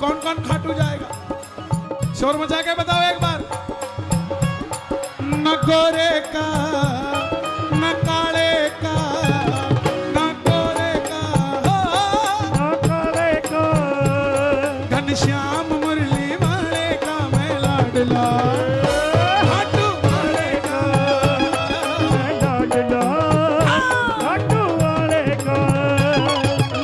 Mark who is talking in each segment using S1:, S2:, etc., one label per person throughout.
S1: कौन कौन खाटू जाएगा? शोर मचा के बताओ एक बार। न गोरे का न काले का न गोरे का
S2: न काले का
S1: घनश्याम मुरली वाले का मैं लाडला खाटू वाले का
S2: लाडला खाटू वाले का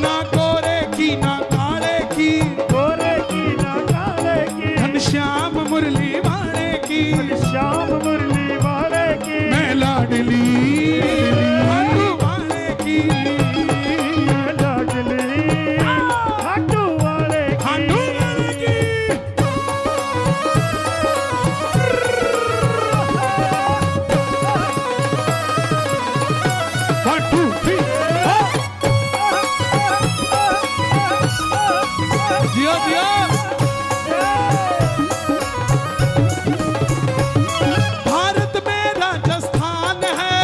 S1: ना गोरे की ना काले की
S2: गोरे की ना काले की
S1: घनश्याम मुरली वाले की
S2: श्याम मुरली वाले की
S1: मैं लाडली खाटू वाले की
S2: लाडली खाटू वाले
S1: खाटू वाले की। 1 2 3 जिया जिया। भारत में राजस्थान है,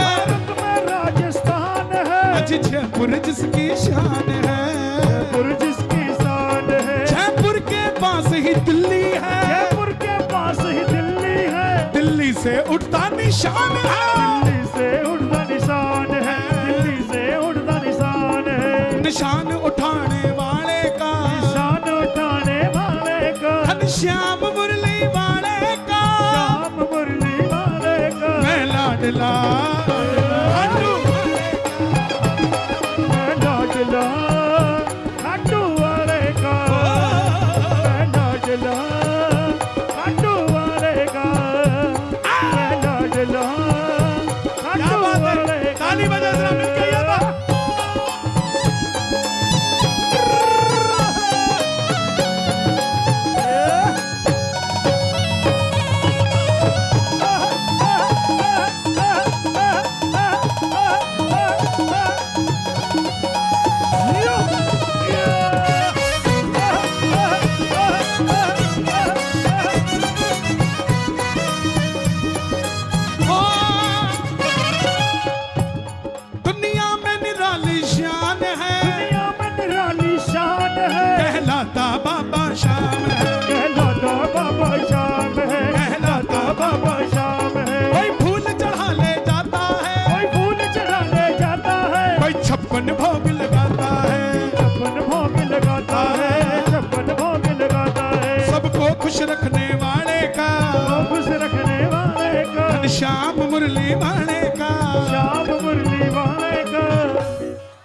S2: राजस्थान है
S1: आज जयपुर जिसकी शान है,
S2: जयपुर जिसकी शान है
S1: जयपुर के पास ही दिल्ली है,
S2: जयपुर के पास ही दिल्ली है
S1: दिल्ली से उठता निशान है,
S2: दिल्ली से उड़ता निशान है दिल्ली से उड़ता निशान है
S1: निशान उठाने वाले का
S2: निशान उठाने वाले का
S1: घनश्याम मुरली वाले का
S2: श्याम मुरली वाले का
S1: मैं लाडला खाटू वाले
S2: मैं लाडला खाटू वाले का मैं लाडला खाटू वाले का मैं लाडला
S1: क्या
S2: खाटू
S1: बात है?
S2: वाले का
S1: ताली बजा जरा मिलके ये बात। दुनिया में निराली शान है,
S2: दुनिया में निराली शान है
S1: कहलाता बाबा शाम है,
S2: कहलाता बाबा श्याम है
S1: कहलाता
S2: बाबा श्याम है
S1: कोई फूल चढ़ा ले जाता है,
S2: कोई फूल चढ़ाने जाता है
S1: कोई 56 भोग लगाता है,
S2: छप्पन भोग लगाता है छप्पन भोग लगाता है
S1: सबको खुश रखने वाले का
S2: खुश रखने वाले का
S1: घनश्याम मुरली वाले का
S2: श्याम मुरली वाले का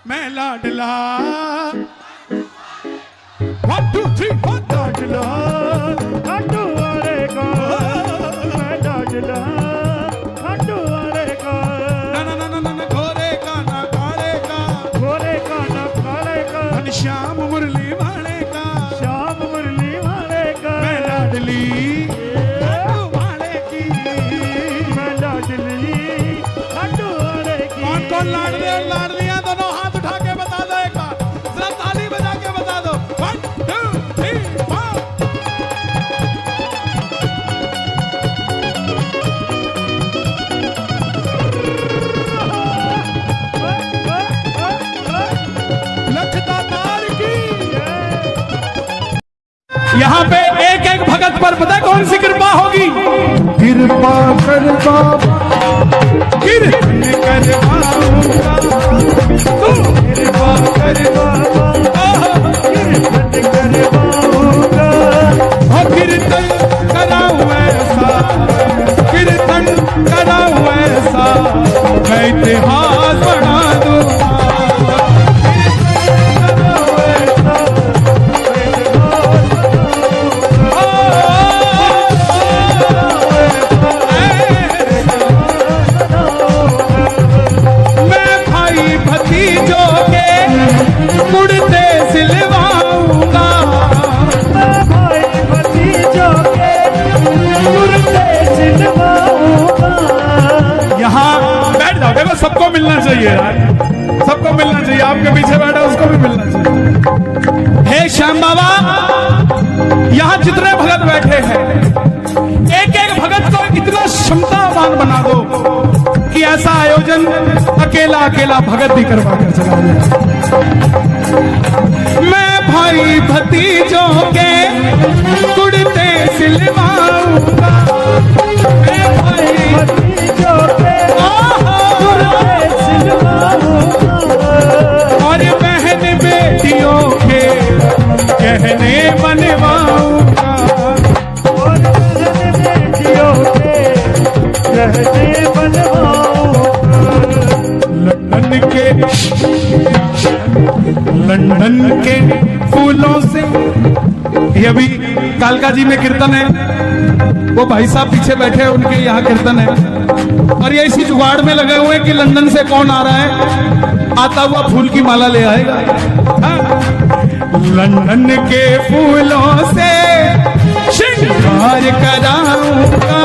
S1: मैं लाडला 1 2 3 4
S2: लाडला खाटू वाले का मैं लाडला खाटू वाले का
S1: ना ना ना ना ना गोरे का ना काले का
S2: गोरे का ना काले का
S1: घनश्याम मुरली वाले का
S2: श्याम मुरली वाले का
S1: मैं लाडली खाटू वाले की।
S2: मैं लाडली खाटू वाले की
S1: कौन कौन लाडले और लाडलियां दोनों हाथ उठा के बता दो एक बार, जरा ताली बजा के बता दो। 1 2 3 4 लखदातार की। यहाँ पे एक एक भगत पर पता है कौन सी कृपा होगी?
S2: कृपा कर बाबा
S1: कीर्तन करवाऊंगा तू
S2: कृपा कर बाबा कीर्तन करवाऊंगा
S1: हो कीर्तन कराऊं ऐसा, कीर्तन कराऊं ऐसा, मैं इतिहास बना दूंगा। मैं भाई भतीजों के कुर्ते सिलवाऊंगा,
S2: भाई भतीजों के कुर्ते सिलवाऊंगा।
S1: यहाँ बैठ जाओ, देखो सबको मिलना चाहिए यार, सबको मिलना चाहिए, आपके पीछे बैठा उसको भी मिलना चाहिए। हे श्याम बाबा, यहाँ जितने भगत बैठे हैं एक एक भगत को इतना क्षमतावान बना दो कि ऐसा आयोजन अकेला अकेला भगत भी करवा कर चला जाए। मैं भाई भतीजों के गहने बनवाऊंगा।
S2: और लगन बेटियों के गहने बनवाऊंगा।
S1: लंदन के फूलों से, ये अभी कालका जी में कीर्तन है, वो भाई साहब पीछे बैठे हैं, उनके यहाँ कीर्तन है, और ये इसी जुगाड़ में लगे हुए हैं कि लंदन से कौन आ रहा है, आता हुआ फूल की माला ले आएगा। हाँ? लंदन के फूलों से श्रृंगार कराऊंगा।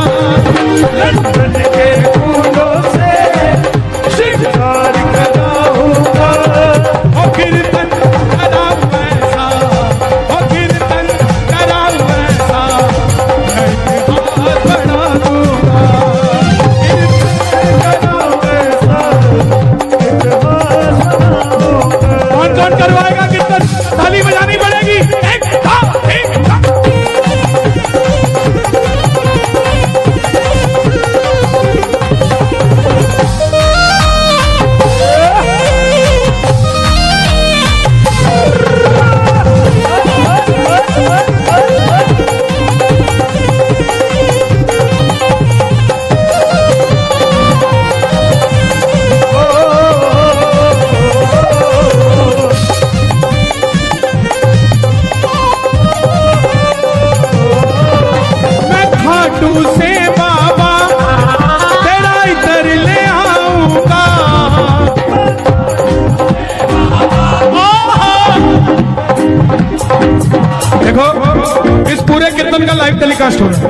S2: लंदन के फूलों से श्रृंगार कराऊंगा।
S1: और कीर्तन कराऊं ऐसा, और कीर्तन कराऊं ऐसा, मैं हाथ बढ़ा दूंगा।
S2: कीर्तन कराऊं ऐसा, इतिहास बनाऊंगा।
S1: कौन करवाएगा कीर्तन? ताली बजानी पड़ेगी। एक था, एक था। से बाबा तेरा इधर ले आऊंगा। देखो इस पूरे कीर्तन का लाइव टेलीकास्ट हो रहा है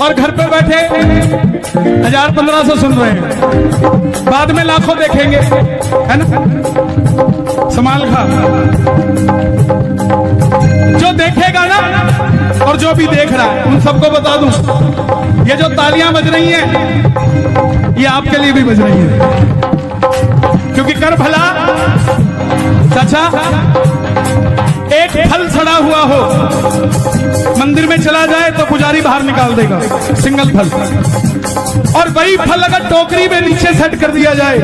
S1: और घर पे बैठे 1000-1500 सुन रहे हैं, बाद में लाखों देखेंगे, है ना? संभाल खा। जो देखेगा ना और जो भी देख रहा है उन सबको बता दूं, ये जो तालियां बज रही हैं ये आपके लिए भी बज रही हैं, क्योंकि कर भला चाचा, एक फल सड़ा हुआ हो मंदिर में चला जाए तो पुजारी बाहर निकाल देगा, सिंगल फल, और वही फल अगर टोकरी में नीचे सेट कर दिया जाए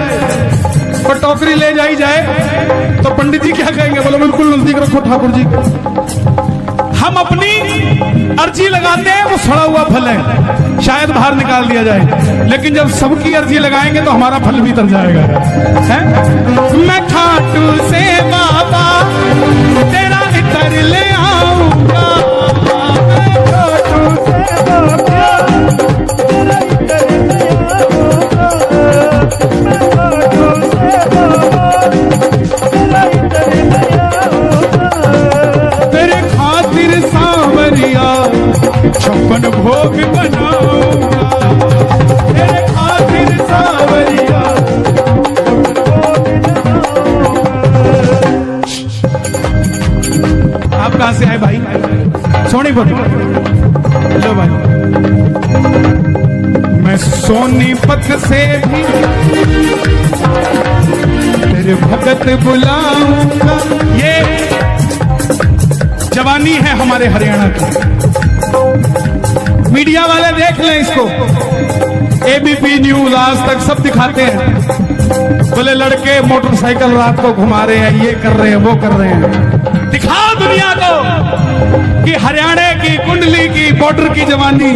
S1: और टोकरी ले जाई जाए तो पंडित जी क्या कहेंगे? बोलो बिल्कुल नजदीक रखो ठाकुर जी। हम अपनी अर्जी लगाते हैं, वो सड़ा हुआ फल है, शायद बाहर निकाल दिया जाए, लेकिन जब सबकी अर्जी लगाएंगे तो हमारा फल भी तर जाएगा, है? मैं खाटू से बाबा तेरा इतर ले आऊंगा।
S2: खाटू से बाबा तेरा इतर ले आऊंगा। मैं खाटू से बाबा तेरा इतर ले आऊंगा।
S1: तेरे खातिर सांवरिया 56 भोग बनाऊंगा। तेरे खातिर सांवरिया आप कहां से आए भाई? सोनीपत। लो भाई, मैं सोनीपत से भी तेरे भगत बुलाऊंगा। ये जवानी है हमारे हरियाणा की, मीडिया वाले देख लें इसको, एबीपी न्यूज, आज तक सब दिखाते हैं, बोले लड़के मोटरसाइकिल रात को घुमा रहे हैं, ये कर रहे हैं, वो कर रहे हैं। दिखाओ दुनिया को कि हरियाणा की कुंडली की बॉर्डर की जवानी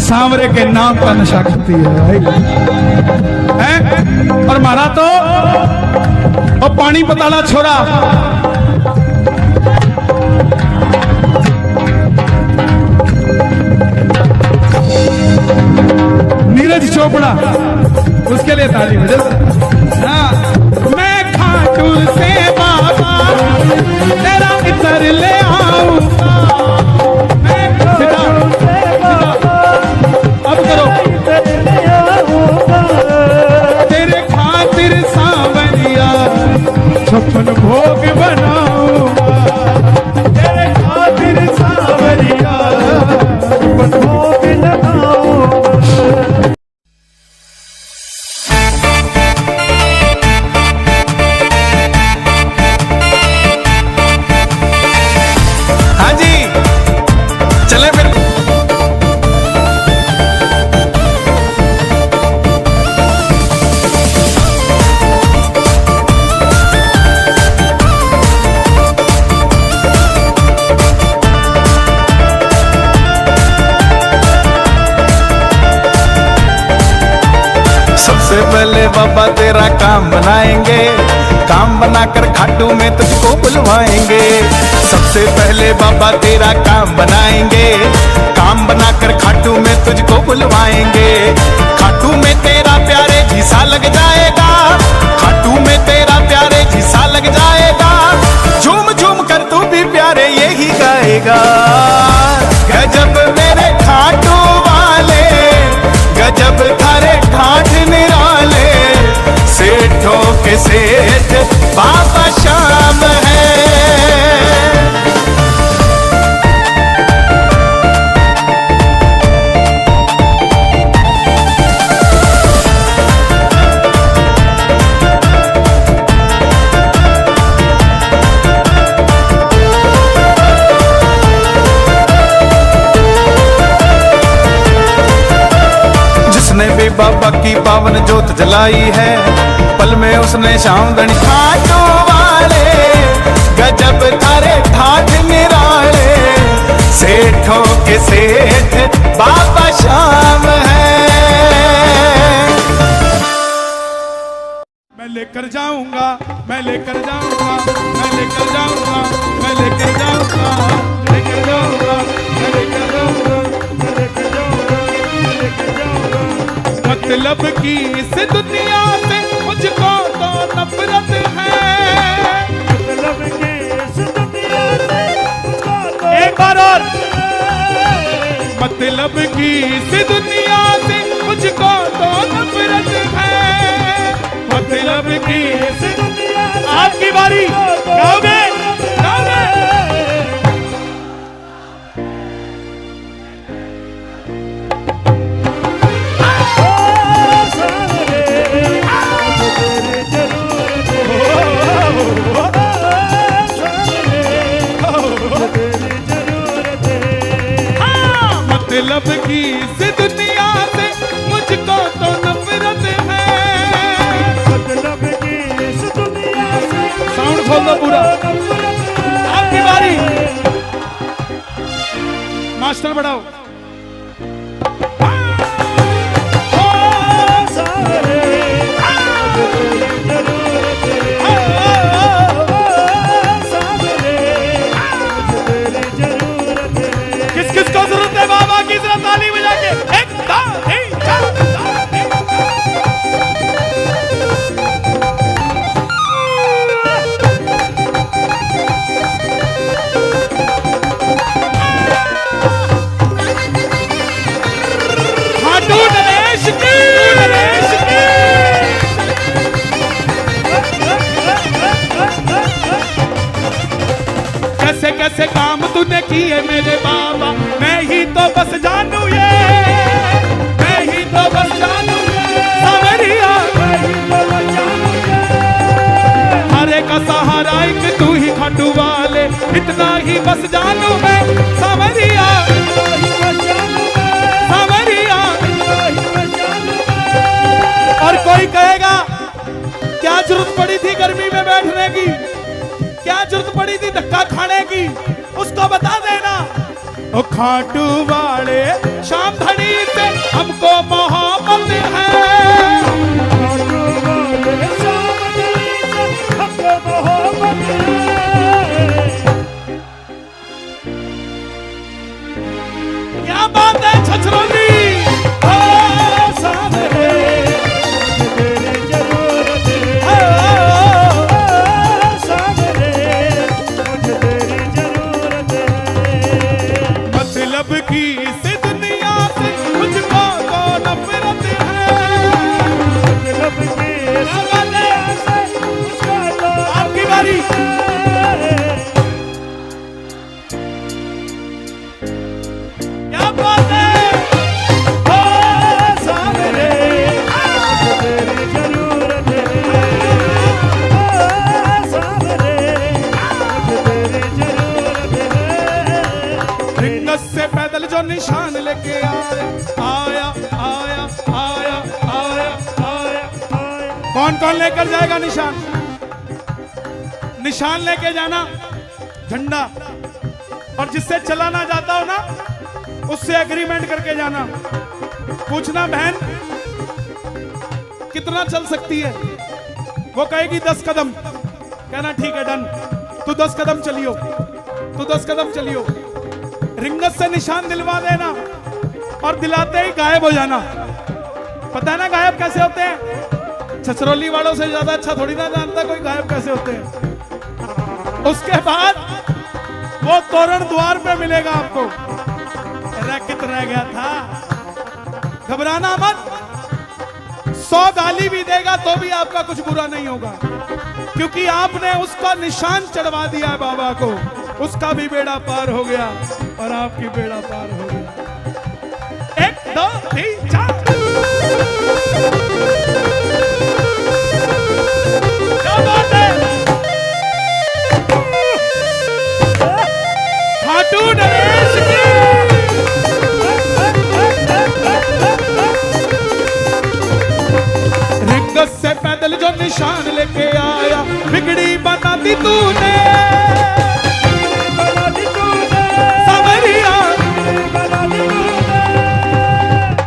S1: सांवरे के नाम का नशा करती है भाई, है? और मारा तो और पानी पताला छोड़ा। नीरज चोपड़ा, उसके लिए ताली बजा। हाँ, मैं खाटू से बाबा तेरा इतर ले आऊंगा। मैं खाटू से बाबा अब करो
S2: इतर ले आऊंगा।
S1: तेरे खातिर सांवरिया 56 भोग बना
S3: काम बनाएंगे, काम बनाकर खाटू में तुझको बुलवाएंगे। सबसे पहले बाबा तेरा काम बनाएंगे, काम बनाकर खाटू में तुझको बुलवाएंगे। खाटू में तेरा प्यारे झीसा लग जाएगा, खाटू में तेरा प्यारे झीसा लग जाएगा। झूम झूम कर तू भी प्यारे यही गाएगा। गजब मेरे खाटू वाले, गजब थारे ठाठ निराले, सेठों के सेठ बाबा श्याम है। जिसने भी बाबा की पावन जोत जलाई है, पल में उसने शाम धनी खाटू वाले, गजब थारे ठाठ निराले, सेठों के सेठ बाबा श्याम है।
S1: मैं लेकर जाऊंगा, मैं लेकर जाऊंगा, मैं लेकर जाऊंगा, मैं लेकर जाऊंगा, लेकर जाऊंगा, मैं लेकर जाऊंगा,
S2: लेकर जाऊंगा, लेकर जाऊंगा।
S1: मतलब कि इस दुनिया से मुझको तो नफरत है।
S2: मतलब कि इस दुनिया से मुझको तो
S1: एक बार और। मतलब कि इस दुनिया से मुझको तो नफरत है। मतलब कि इस
S2: दुनिया से
S1: आपकी बारी, गाओगे गाओगे। मतलब कि इस दुनिया से मुझको तो नफरत है।
S2: मतलब कि इस दुनिया से
S1: साउंड खोल दो पूरा। आपकी बारी, मास्टर बढ़ाओ। किस किस को जरूरत है बाबा की? जरा ताली बजा के। एक खाटू नरेश की, नरेश की। कैसे कैसे काम तूने किए मेरे बाबा, मैं ही तो बस जानू ये, मैं ही तो बस जानू ये। सावरिया हरे का सहारा एक तू ही खाटू वाले, इतना ही बस जानू मैं। सावरिया सावरिया। और कोई कहेगा क्या जरूरत पड़ी थी गर्मी में बैठने की, क्या जरूरत पड़ी थी धक्का खाने की, उसको बता देना। ओ खाटू वाले शाम धनी से हमको मोहब्बत है।
S2: खाटू वाले शाम धनी से हमको मोहब्बत है।
S1: क्या बात है छछरोली। मतलब कि इस दुनिया से मुझको तो नफरत है।
S2: मतलब कि इस दुनिया से मुझको तो
S1: आपकी बारी। क्या बात है।
S2: सामने तेरी जरूरत है। सामने तेरी जरूरत है।
S1: रिंगस से पैदल जो निशान लेके आया आया आया आया आया आया। कौन कौन लेकर जाएगा निशान? निशान लेके जाना, झंडा। और जिससे चला ना जाता हो ना, उससे एग्रीमेंट करके जाना। पूछना बहन कितना चल सकती है, वो कहेगी 10 कदम, कहना ठीक है डन, तू 10 कदम चलियो, तू 10 कदम चलियो। रिंगत से निशान दिलवा देना और दिलाते ही गायब हो जाना। पता है ना गायब कैसे होते हैं? छछरौली वालों से ज्यादा अच्छा थोड़ी ना जानता कोई गायब कैसे होते हैं। उसके बाद वो तोरण द्वार पे मिलेगा आपको। रैकेट रह गया था, घबराना मत, 100 गाली भी देगा तो भी आपका कुछ बुरा नहीं होगा, क्योंकि आपने उसका निशान चढ़वा दिया है बाबा को। उसका भी बेड़ा पार हो गया और आपकी बेड़ा पार हो गया। 1 2 3 4 क्या बात है? खाटू नरेश की रिंगत से पैदल जो निशान लेके आया, बिगड़ी बना दी तूने, सावरिया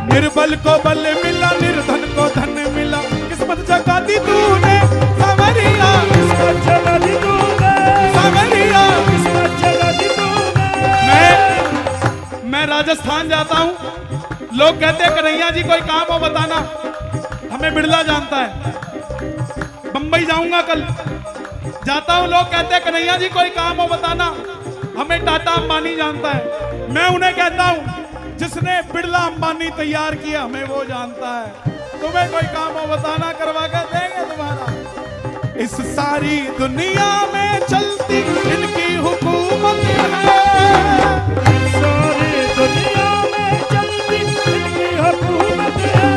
S1: निर्बल को बल मिला, निर्धन को धन मिला, किस्मत जगा दी तूने, सावरिया किस्मत जगा दी तूने, सावरिया किस्मत जगा दी तूने। मैं राजस्थान जाता हूँ, लोग कहते हैं कन्हैया जी कोई काम हो बताना, हमें बिड़ला जानता है। बंबई जाऊंगा कल, जाता हूं, लोग कहते हैं कन्हैया जी कोई काम हो बताना, हमें टाटा अंबानी जानता है। मैं उन्हें कहता हूं जिसने बिड़ला अंबानी तैयार किया हमें वो जानता है। तुम्हें कोई काम हो बताना, करवा कर देंगे तुम्हारा। इस सारी दुनिया में चलती इनकी हुकूमत है, सारी दुनिया में चलती इनकी हुकूमत है।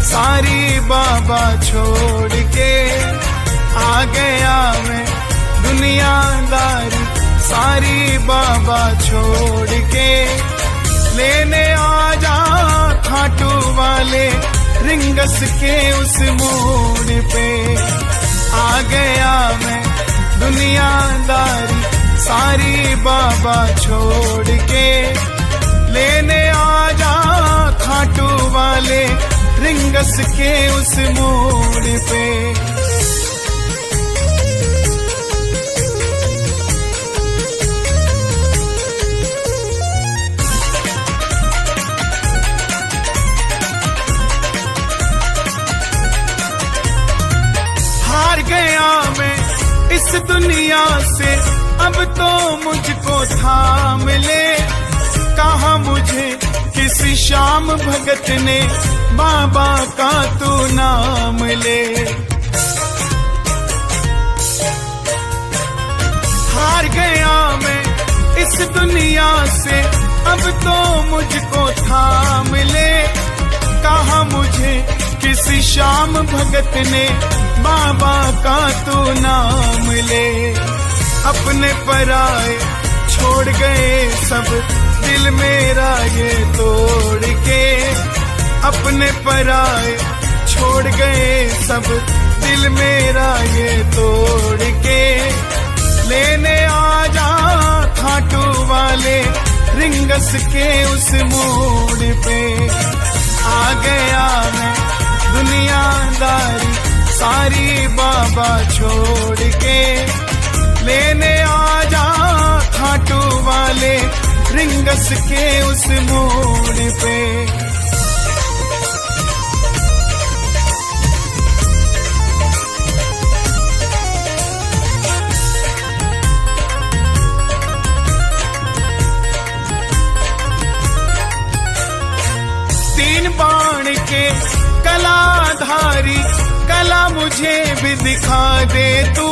S3: सारी बाबा छोड़ के आ गया मैं, दुनियादारी सारी बाबा छोड़ के, लेने आ जा खाटू वाले रिंगस के उस मोड़ पे। आ गया मैं दुनियादारी सारी बाबा छोड़ के, लेने आ जा खाटू वाले रिंगस के उस मोड़ पे। हार गया मैं इस दुनिया से, अब तो मुझको थाम ले। कहा मुझे किसी श्याम भगत ने बाबा का तू नाम ले। हार गया मैं इस दुनिया से, अब तो मुझको थाम ले। कहा मुझे किसी श्याम भगत ने बाबा का तू नाम ले। अपने पराए छोड़ गए सब, दिल मेरा ये तोड़ के। अपने पराए छोड़ गए सब, दिल मेरा ये तोड़ के। लेने आ जा खाटू वाले रिंगस के उस मोड़ पे। आ गया मैं दुनियादारी सारी बाबा छोड़ के, लेने आ जा खाटू वाले रिंगस के उस मोड़ पे। मुझे भी दिखा दे तू,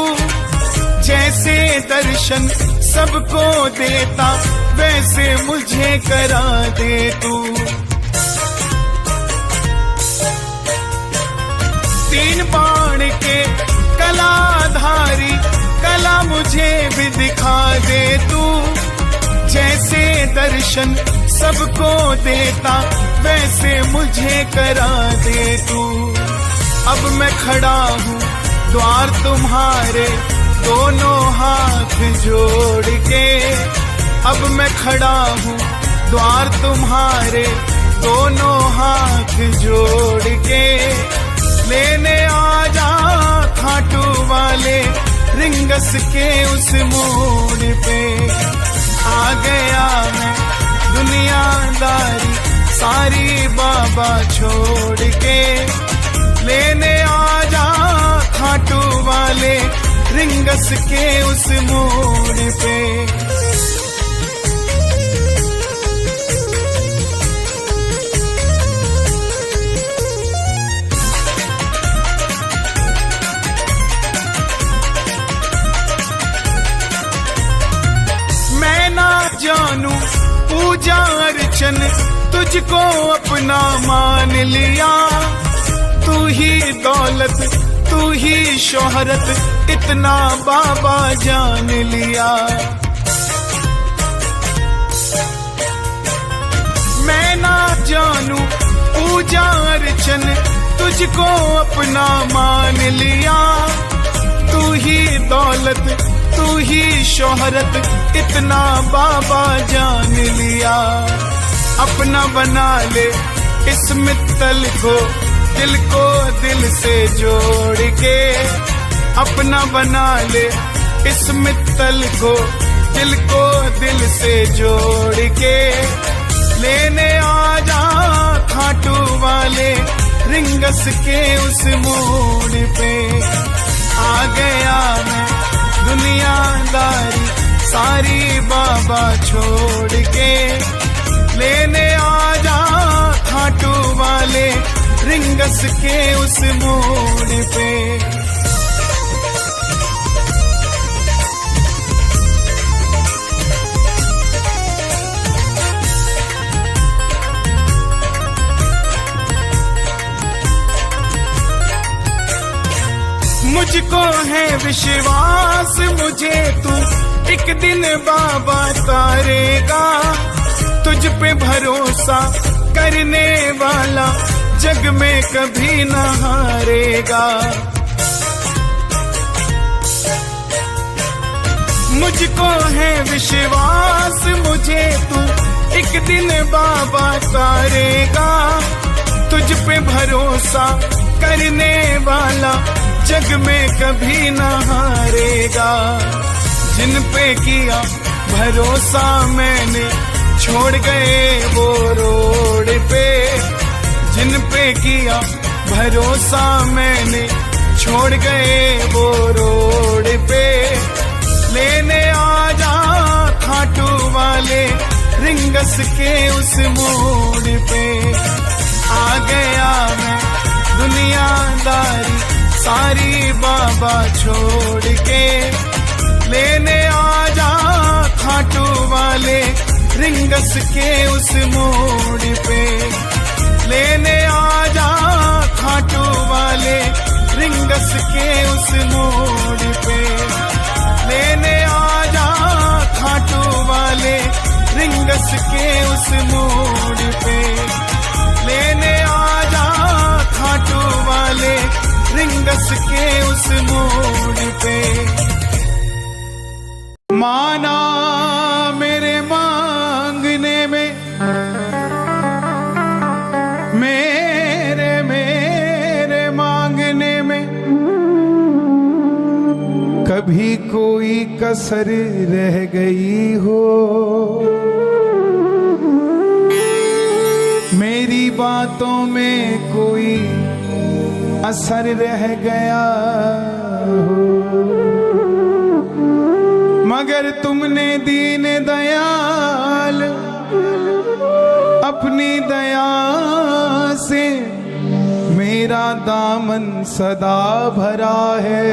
S3: जैसे दर्शन सबको देता वैसे मुझे करा दे तू। तीन बाण के कलाधारी कला मुझे भी दिखा दे तू, जैसे दर्शन सबको देता वैसे मुझे करा दे तू। अब मैं खड़ा हूँ द्वार तुम्हारे दोनों हाथ जोड़ के, अब मैं खड़ा हूँ द्वार तुम्हारे दोनों हाथ जोड़ के। लेने आ जा खाटू वाले रिंगस के उस मोड़ पे। आ गया मैं दुनियादारी सारी बाबा छोड़ के, लेने आ जा खाटू वाले रिंगस के उस मोड़ पे। मैं ना जानू पूजा अर्चन तुझको अपना मान लिया, तू ही दौलत तू ही शोहरत इतना बाबा जान लिया। मैं ना जानू पूजा अर्चन तुझको अपना मान लिया, तू ही दौलत तू ही शोहरत इतना बाबा जान लिया। अपना बना ले इस मित्तल को दिल को दिल से जोड़ के, अपना बना ले इस मित्तल को दिल को दिल से जोड़ के। लेने आ जा खाटू वाले रिंगस के उस मोड़ पे। आ गया मैं दुनियादारी सारी बाबा छोड़ के, लेने आ जा खाटू वाले रिंगस के उस मोड़ पे। मुझको है विश्वास मुझे तू एक दिन बाबा तारेगा, तुझ पे भरोसा करने वाला जग में कभी न हारेगा। मुझको है विश्वास मुझे तू एक दिन बाबा तारेगा, तुझ पे भरोसा करने वाला जग में कभी न हारेगा। जिन पे किया भरोसा मैंने छोड़ गए वो रोड पे, जिन पे किया भरोसा मैंने छोड़ गए वो रोड पे। लेने आ जा खाटू वाले रिंगस के उस मोड़ पे। आ गया मैं दुनियादारी सारी बाबा छोड़ के, लेने आ जा खाटू वाले रिंगस के उस मोड़ पे। लेने आ जा खाटू वाले रिंगस के उस मोड़ पे। लेने आ जा खाटू वाले रिंगस के उस मोड़ पे। लेने आ जा खाटू वाले रिंगस के उस मोड़ पे। माना मेरे मांगने में, मेरे मांगने में कभी कोई कसर रह गई हो, मेरी बातों में कोई असर रह गया हो, मगर तुमने दीन दयाल अपनी दया से मेरा मेरा दामन सदा भरा है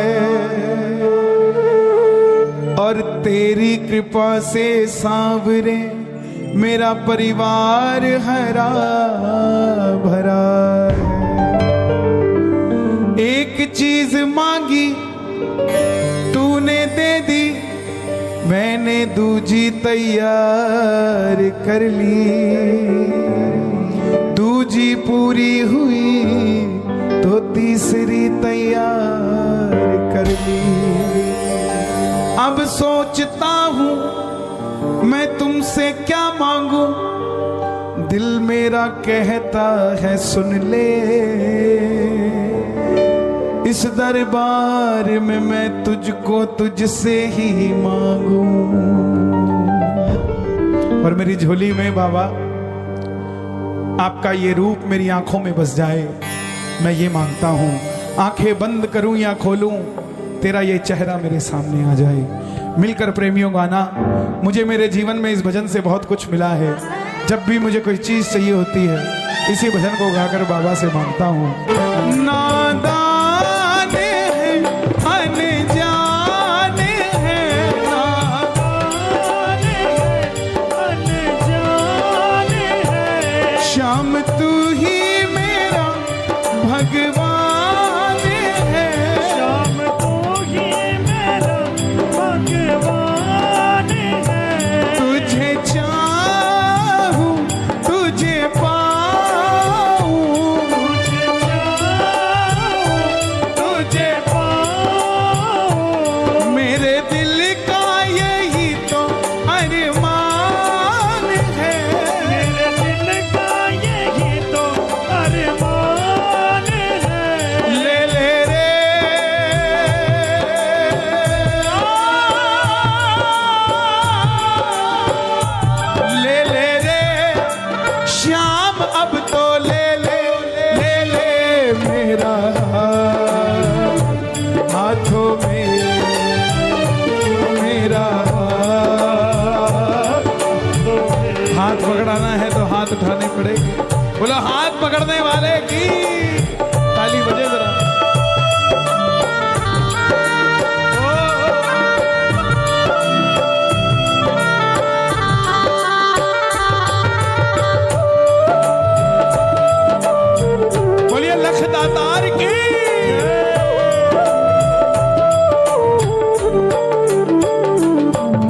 S3: और तेरी कृपा से सांवरे मेरा परिवार हरा भरा है। एक चीज मांगी तूने दे दी, मैंने दूजी तैयार कर ली। दूजी पूरी हुई तो तीसरी तैयार कर ली। अब सोचता हूँ मैं तुमसे क्या मांगू, दिल मेरा कहता है सुन ले। इस दरबार में मैं तुझको तुझसे ही मांगू। और मेरी झोली में बाबा आपका ये रूप मेरी आंखों में बस जाए, मैं ये मांगता हूँ। आंखें बंद करूं या खोलूं, तेरा ये चेहरा मेरे सामने आ जाए। मिलकर प्रेमियों गाना, मुझे मेरे जीवन में इस भजन से बहुत कुछ मिला है। जब भी मुझे कोई चीज चाहिए होती है, इसी भजन को गाकर बाबा से मांगता हूँ। नादान है अनजान है,
S2: नादान है अनजान है,
S3: श्याम तू ही मेरा भगवान है।
S2: श्याम तू ही मेरा भगवान है।
S3: तुझे चाहूं तुझे पाऊं,
S2: तुझे चाहूं तुझे पाऊं,
S3: मेरे दिल का यही तो अरमान है।
S2: मेरे दिल का यही तो अरमान है।
S3: ले ले रे ले ले रे श्याम, अब तो ले ले मेरा हाथों में मेरा हाथ पकड़ाना है तो हाथ उठाने पड़ेगी। बोलो हाथ पकड़ने वाले की ताली बजे जरा। बोलिए लख दातार की।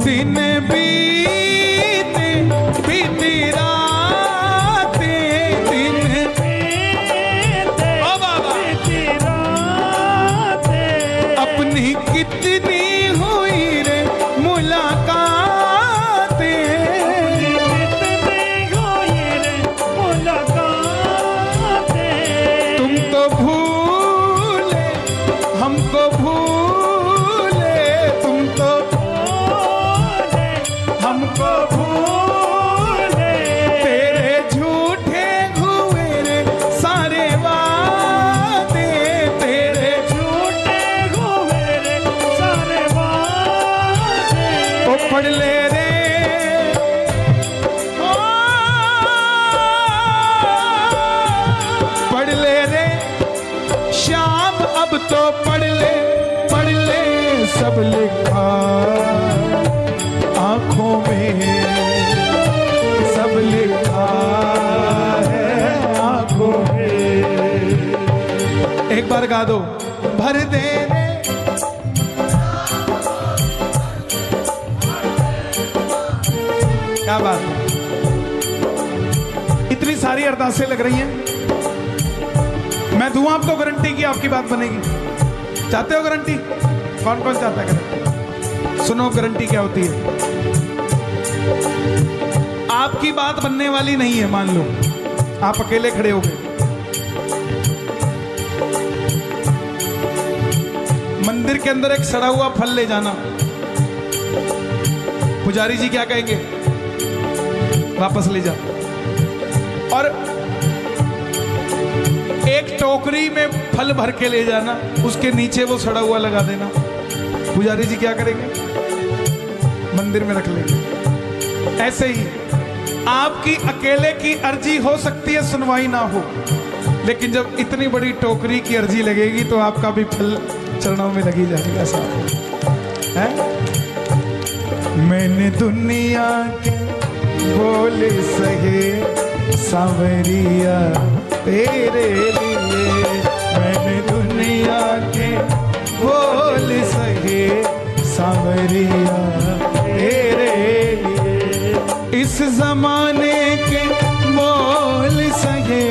S3: दिन बीते बीती रातें, दिन ओ बाबा अपनी कितनी हुई रे मुलाकातें। तुम तो भूले हमको भूले, तुम तो हमको भूले। तेरे झूठे हुए रे सारे वादे, तेरे ओ पढ़ ले रे ओ पढ़ ले रे श्याम, अब तो पढ़ ले सब लिखा आंखों में, सब लिखा है आंखों में। एक बार गा दो, भर दे रे क्या बात है। इतनी सारी अरदासें लग रही हैं, मैं दूं आपको गारंटी की आपकी बात बनेगी। चाहते हो गारंटी? कौन कौन चाहता है गारंटी? सुनो गारंटी क्या होती है। आपकी बात बनने वाली नहीं है। मान लो आप अकेले खड़े हो गए, मंदिर के अंदर एक सड़ा हुआ फल ले जाना, पुजारी जी क्या कहेंगे? वापस ले जा। और एक टोकरी में फल भर के ले जाना, उसके नीचे वो सड़ा हुआ लगा देना। पुजारी जी क्या करेंगे? मंदिर में रख लेंगे। ऐसे ही आपकी अकेले की अर्जी हो सकती है सुनवाई ना हो,
S1: लेकिन जब इतनी बड़ी टोकरी की अर्जी लगेगी तो आपका भी फल चरणों में लगी जाएगा साहब है। मैंने दुनिया के बोले सहे सांवरिया तेरे लिए, मैंने दुनिया के बोले सहे सांवरिया तेरे लिए, इस जमाने के बोल सहे,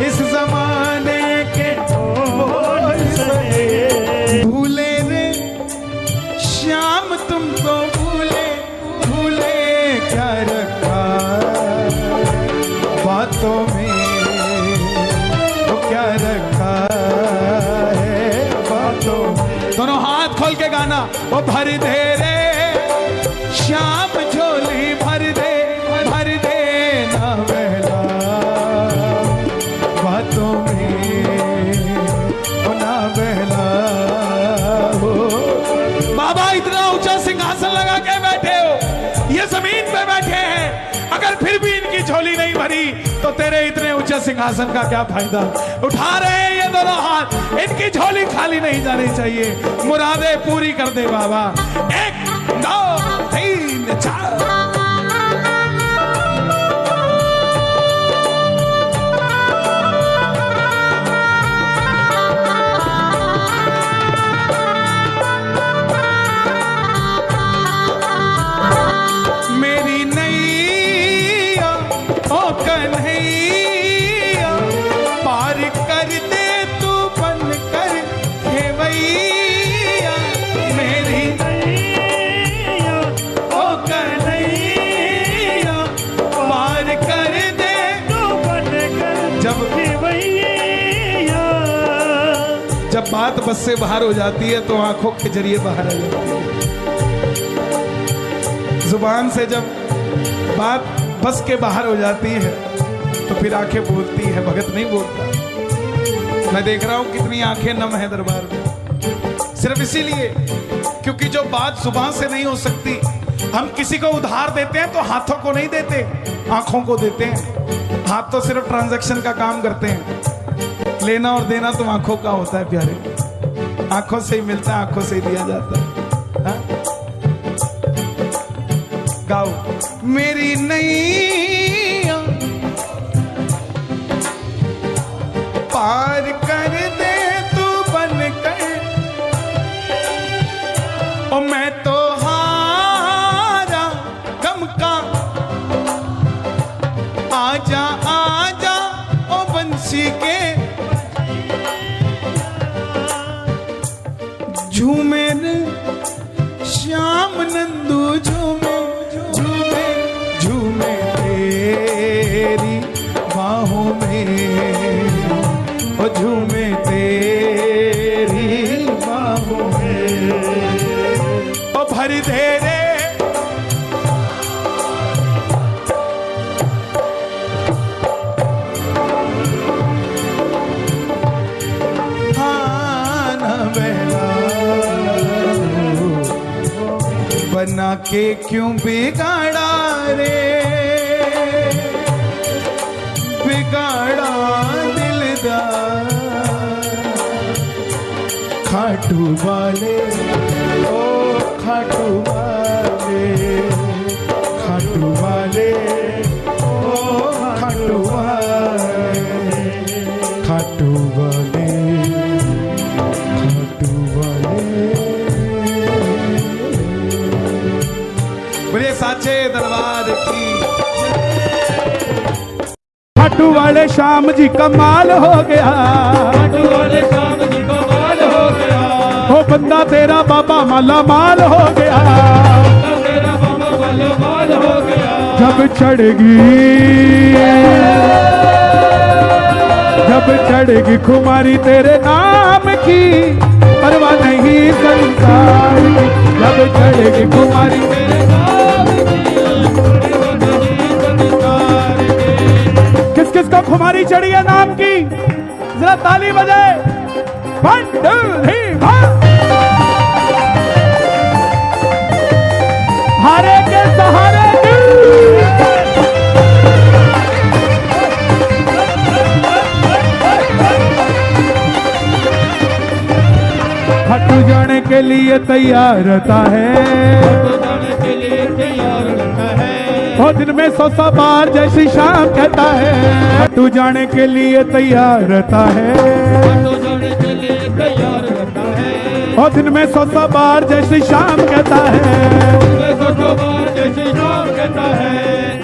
S1: इस जमाने के बोल सहे, भूले रे श्याम तुमको भूले, भूले क्या रखा बातों में, तो क्या रखा है बातों में। दोनों हाथ खोल के गाना, वो भर दे रे श्याम झोली भर दे ना बहला बातों में, ओ ना बहला हो। बाबा इतना ऊंचा सिंहासन लगा के बैठे हो, ये जमीन पे बैठे हैं, अगर फिर भी इनकी झोली नहीं भरी तो तेरे इतने ऊंचे सिंहासन का क्या फायदा। उठा रहे हैं ये दोनों हाथ, इनकी झोली खाली नहीं जानी चाहिए, मुरादें पूरी कर दे बाबा। 1 2 3 4। मेरी नैया ओ कन्हैया पार कर दे तू बन कर खेवैया, मेरी
S2: नैया
S1: ओ कन्हैया पार कर दे
S2: तो बन कर
S1: जब
S2: भैया।
S1: जब बात बस से बाहर हो जाती है तो आंखों के जरिए बाहर आ जाती है। जुबान से जब बात बस के बाहर हो जाती है तो फिर आंखें बोलती है, भगत नहीं बोलता। मैं देख रहा हूं कितनी आंखें नम है दरबार में, सिर्फ इसीलिए क्योंकि जो बात जुबान से नहीं हो सकती, हम किसी को उधार देते हैं तो हाथों को नहीं देते, आंखों को देते हैं। हाथ तो सिर्फ ट्रांजैक्शन का काम करते हैं, लेना और देना तो आंखों का होता है प्यारे, आंखों से ही मिलता है, आंखों से ही दिया जाता है। हाँ? गाओ मेरी नैया पार कर दे तू बन कर, ओ मैं तो हारा गम का, आजा आजा ओ बंसी के झूमे रे श्याम नंदू झूमे, झूमे झूमे तेरी बाहों में, ओ झूमे तेरी बाहों में, ओ भर दे रे बना के क्यों बिगाड़ा रे, बिगाड़ा दिलदार खाटू वाले, ओ खाटू वाले, खाटू वाले, ओ खाटू वाले, खाटू वाले, खाटू वाले। बोलिए साचे दरबार की। खाटू वाले श्याम जी कमाल हो गया,
S2: खाटू वाले श्याम जी कमाल हो गया,
S1: हो बंदा तेरा बाबा माला माल हो गया,
S2: तेरा बाबा माला माल हो गया।
S1: जब चढ़ेगी खुमारी तेरे नाम की, परवाह नहीं संसार की, जब चढ़ेगी खुमारी तेरे नाम की, परवाह नहीं संसार की। किस किस को खुमारी चढ़ी है नाम की, जरा ताली बजाए। 1 2 3 हारे के सहारे खाटू जाने के लिए तैयार रहता है, वो दिन में 100 बार जय श्री श्याम कहता है। खाटू जाने के लिए तैयार रहता है, वो दिन में 100 बार जय श्री श्याम कहता है।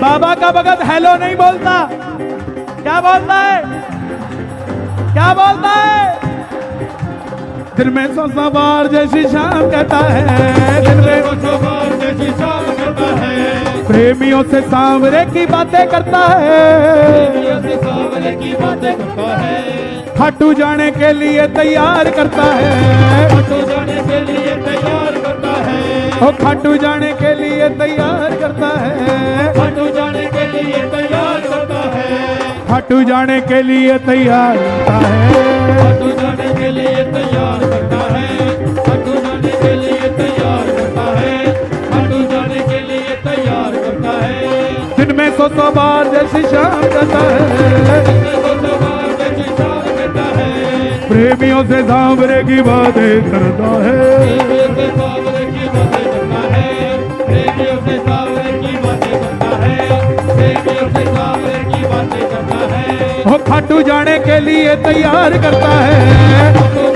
S1: बाबा का भगत हेलो नहीं बोलता, क्या बोलता है, क्या बोलता है? दिन में 100 बार जय श्री श्याम कहता है, दिन में 100 बार जय श्री श्याम कहता है। प्रेमियों से सांवरे की बातें करता है, खाटू जाने के लिए तैयार करता है, खाटू जाने के लिए तैयार करता है, ओ खाटू जाने के लिए तैयार करता है, खाटू जाने के लिए तैयार करता है, खाटू जाने के लिए तैयार करता है, खाटू जाने के लिए तैयार करता है, खाटू जाने के लिए तैयार करता है, खाटू जाने के लिए तैयार करता है। दिन में 100 बार जय श्री श्याम कहता है, प्रेमियों से सांवरे की बातें करता है, वो खाटू जाने के लिए तैयार करता है।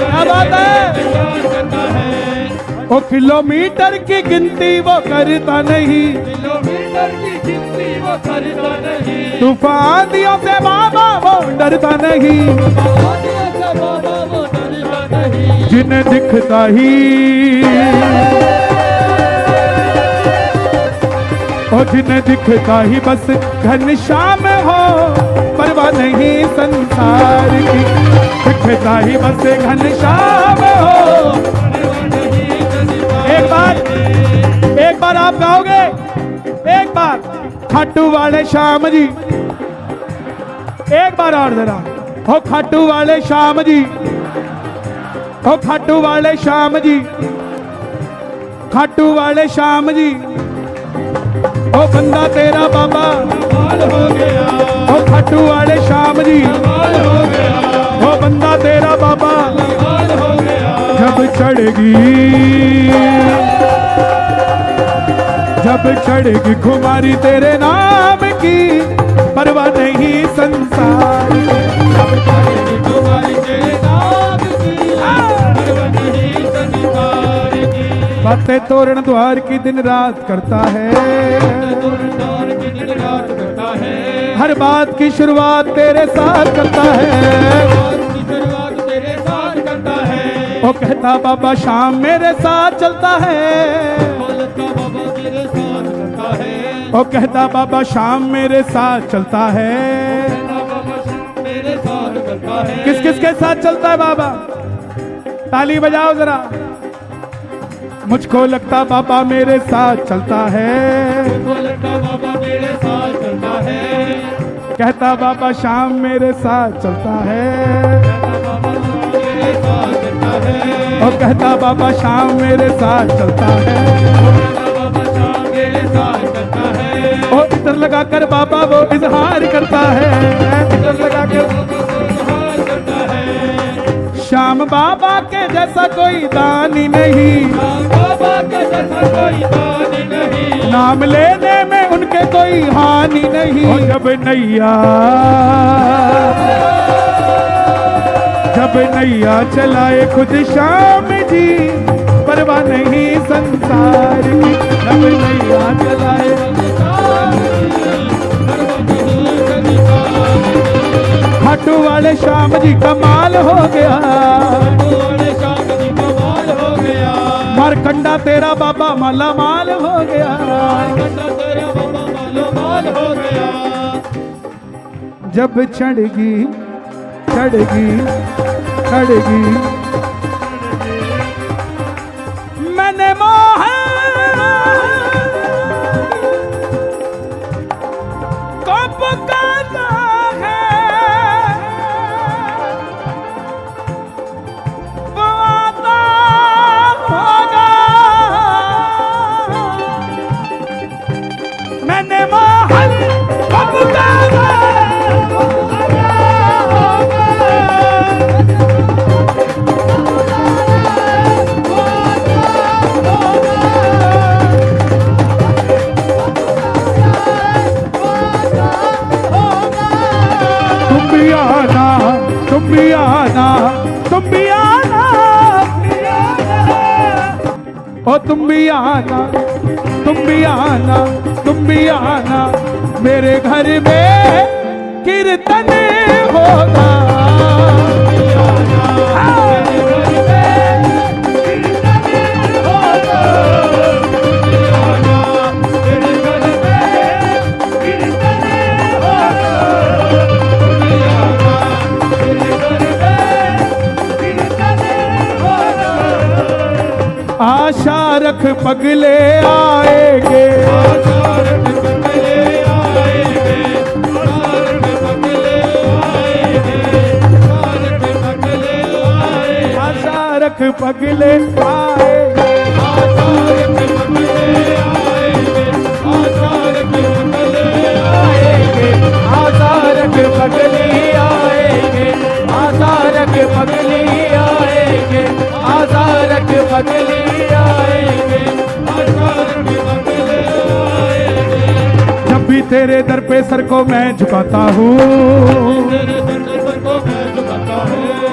S1: क्या बात है? वो किलोमीटर की गिनती वो करता नहीं, किलोमीटर की गिनती वो करता नहीं, तूफान दियों से बाबा वो डरता नहीं, जिन्हें दिखता ही और जिन्हें दिखता ही बस घनश्याम हो, परवाह नहीं संसार की, दिखता ही बस घनश्याम हो। एक बार आप गाओगे, एक बार खाटू वाले श्याम जी, एक बार और जरा, हो खाटू वाले श्याम जी, ओ खाटू वाले श्याम जी, खाटू वाले श्याम जी, ओ बंदा तेरा बाबा कमाल हो गया, ओ खाटू वाले श्याम जी कमाल हो गया, ओ बंदा तेरा बाबा कमाल हो गया। जब चढ़ेगी खुमारी तेरे नाम की, परवाह नहीं संसार की, जब चढ़ेगी खुमारी तेरे नाम की, परवाह नहीं संसार की। बातें तोरण द्वार की दिन रात करता है, हर बात की शुरुआत तेरे साथ करता है, वो कहता बाबा शाम मेरे साथ चलता है, वो कहता बाबा शाम मेरे साथ चलता है। किस किस के साथ चलता है बाबा? ताली बजाओ जरा। मुझको लगता बाबा मेरे साथ चलता है, कहता बाबा शाम मेरे साथ चलता है, और कहता बाबा शाम मेरे साथ चलता है, और इधर लगाकर बाबा वो इजहार करता है, इधर लगाकर श्याम बाबा के जैसा कोई दानी नहीं, बाबा के जैसा कोई दानी नहीं, नाम लेने में उनके कोई हानि नहीं। जब नैया चलाए खुद श्याम जी, परवाह नहीं संसार की, जब नैया चलाए खाटू वाले श्याम जी कमाल हो गया, मारकंडा तेरा बाबा माला माल हो गया, जब चढ़गी मैंने मोहन को पुकारा है, वो आता होगा, मैंने मोहन को पुकारा ओ तुम भी आना, तुम भी आना, तुम भी आना, मेरे घर में कीर्तन होगा। आशा रख पगले आएंगे, आशा रख पगले आएंगे, आशा रख पगले आएंगे, आशा रख पगले आएंगे, आशा रख पगले आएंगे, आशा रख पगले आएंगे, आशा रख पगले आएंगे, आशा रख पगले आएंगे, आशा रख पगले तेरे दर पे सर को मैं झुकाता हूँ,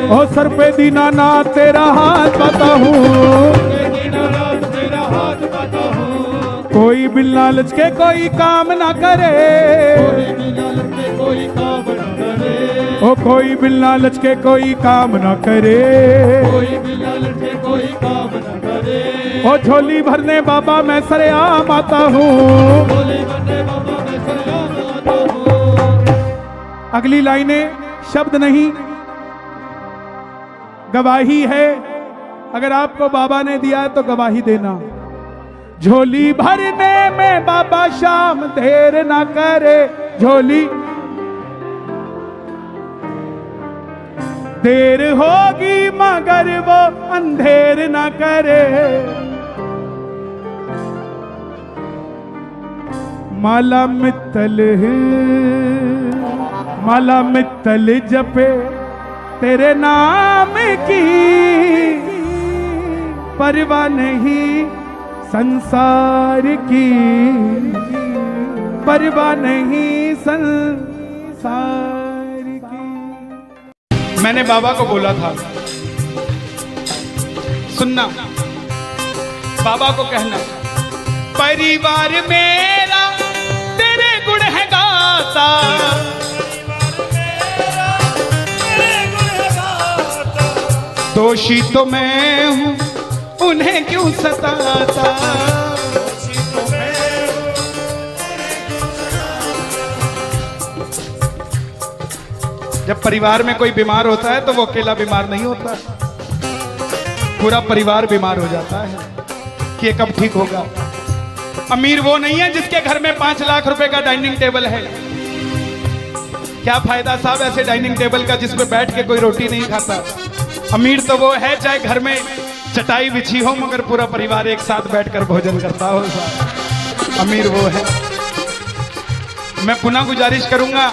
S1: और सर पे दीनानाथ तेरा हाथ पाता हूँ। कोई बिन लालच के कोई काम ना करे, ओ कोई बिन लालच के कोई काम ना करे, ओ झोली भरने बाबा मैं सरेआम आता हूँ। अगली लाइनें शब्द नहीं, गवाही है। अगर आपको बाबा ने दिया है तो गवाही देना। झोली भरने में बाबा शाम देर ना करे, झोली देर होगी मगर वो अंधेर ना करे। माला मित्तल माला मित्तल जपे तेरे नाम की, परवाह नहीं संसार की, परवाह नहीं संसार की। मैंने बाबा को बोला था, सुनना, बाबा को कहना, परिवार मेरा तेरे गुण है गाता, दोषी तो मैं हूं उन्हें क्यों सताता। जब परिवार में कोई बीमार होता है तो वो अकेला बीमार नहीं होता, पूरा परिवार बीमार हो जाता है कि ये कब ठीक होगा। अमीर वो नहीं है जिसके घर में 5 लाख रुपए का डाइनिंग टेबल है। क्या फायदा साहब ऐसे डाइनिंग टेबल का जिसमें बैठ के कोई रोटी नहीं खाता। अमीर तो वो है चाहे घर में चटाई बिछी हो मगर पूरा परिवार एक साथ बैठकर भोजन करता हो साहब, अमीर वो है। मैं पुनः गुजारिश करूंगा,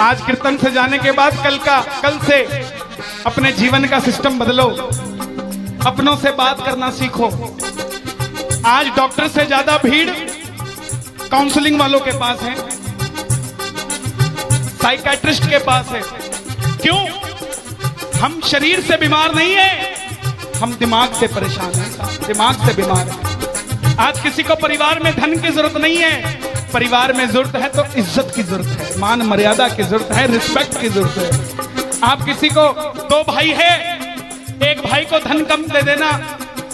S1: आज कीर्तन से जाने के बाद कल से अपने जीवन का सिस्टम बदलो, अपनों से बात करना सीखो। आज डॉक्टर से ज्यादा भीड़ काउंसलिंग वालों के पास है, साइकियाट्रिस्ट के पास है। क्यों? हम शरीर से बीमार नहीं है, हम दिमाग से परेशान हैं, दिमाग से बीमार हैं। आज किसी को परिवार में धन की जरूरत नहीं है, परिवार में जरूरत है तो इज्जत की जरूरत है, मान मर्यादा की जरूरत है, रिस्पेक्ट की जरूरत है। आप किसी को 2 भाई है, एक भाई को धन कम दे देना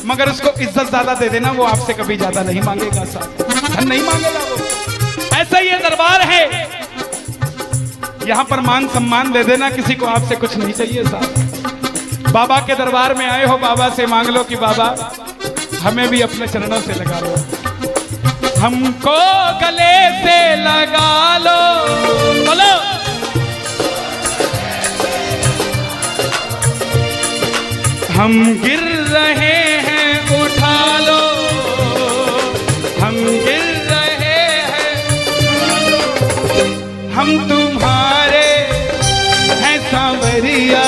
S1: मगर उसको इज्जत ज्यादा दे देना, वो आपसे कभी ज्यादा नहीं मांगेगा साहब, धन नहीं मांगेगा वो। ऐसा ये दरबार है, यहां पर मान सम्मान दे देना, किसी को आपसे कुछ नहीं चाहिए साहब। बाबा के दरबार में आए हो, बाबा से मांग लो कि बाबा हमें भी अपने चरणों से लगा लो, हमको गले से लगा लो। बोलो हम गिर रहे हैं उठा लो, हम गिर रहे हैं, हम तुम्हारे हैं सांवरिया,